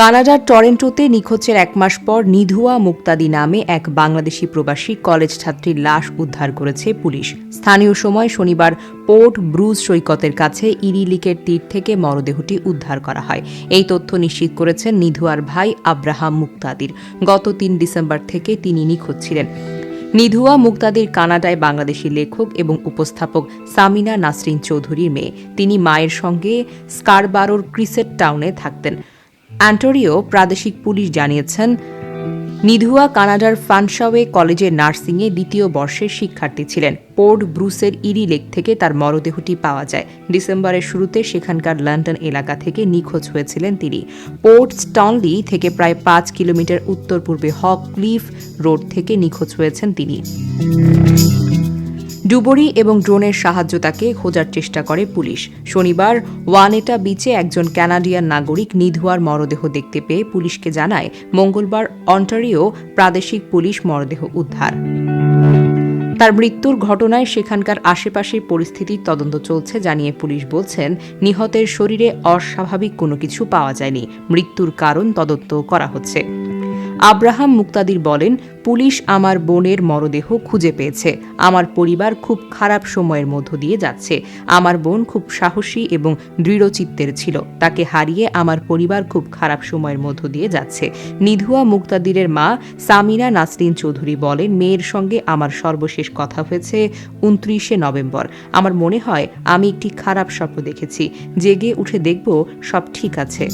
কানাডার টরন্টোতে নিখোঁজের এক মাস পর নিধুয়া মুক্তাদি নামে এক বাংলাদেশি প্রবাসী কলেজ ছাত্রীর লাশ উদ্ধার করেছে পুলিশ। স্থানীয় সময় শনিবার পোর্ট ব্রুজ সৈকতের কাছে ইরি লিকের তীর থেকে মরদেহটি উদ্ধার করা হয়। এই তথ্য নিশ্চিত করেছেন নিধুয়ার ভাই আব্রাহাম মুক্তাদির। গত ৩ ডিসেম্বর থেকে তিনি নিখোঁজ ছিলেন। নিধুয়া মুক্তাদির কানাডায় বাংলাদেশি লেখক এবং উপস্থাপক সামিনা নাসরিন চৌধুরীর মেয়ে। তিনি মায়ের সঙ্গে স্কারবারোর ক্রিসেট টাউনে থাকতেন। অন্টারিও প্রাদেশিক পুলিশ জানিয়েছেন, নিধুয়া কানাডার ফানশাওয়ে কলেজে নার্সিংয়ে ২য় বর্ষের শিক্ষার্থী ছিলেন। পোর্ট ব্রুসের ইরি লেক থেকে তার মরদেহটি পাওয়া যায়। ডিসেম্বরের শুরুতে সেখানকার লন্ডন এলাকা থেকে নিখোঁজ হয়েছিলেন তিনি। পোর্ট স্টনলি থেকে প্রায় ৫ কিলোমিটার উত্তর পূর্বে হক ক্লিফ রোড থেকে নিখোঁজ হয়েছেন তিনি। ডুবুরি এবং ড্রোনের সাহায্য তাকে খোঁজার চেষ্টা করে পুলিশ। শনিবার ওয়ানেটা বিচে একজন কানাডিয়ান নাগরিক নিধুয়ার মরদেহ দেখতে পেয়ে পুলিশকে জানায়। মঙ্গলবার অন্টারিও প্রাদেশিক পুলিশ মরদেহ উদ্ধার। তার মৃত্যুর ঘটনায় সেখানকার আশেপাশের পরিস্থিতির তদন্ত চলছে জানিয়ে পুলিশ বলছেন, নিহতের শরীরে অস্বাভাবিক কোনো কিছু পাওয়া যায়নি। মৃত্যুর কারণ তদন্ত করা হচ্ছে। আব্রাহাম মুক্তাদির বলেন, পুলিশ আমার বোনের মরদেহ খুঁজে পেয়েছে। আমার পরিবার খুব খারাপ সময়ের মধ্য দিয়ে যাচ্ছে। আমার বোন খুব সাহসী এবং দৃঢ়চিত্তের ছিল। তাকে হারিয়ে আমার পরিবার খুব খারাপ সময়ের মধ্য দিয়ে যাচ্ছে। নিধুয়া মুক্তাদিরের মা সামিনা নাসরিন চৌধুরী বলেন, মেয়ের সঙ্গে আমার সর্বশেষ কথা হয়েছে ২৯শে নভেম্বর। আমার মনে হয় আমি একটি খারাপ স্বপ্ন দেখেছি। জেগে উঠে দেখব সব ঠিক আছে।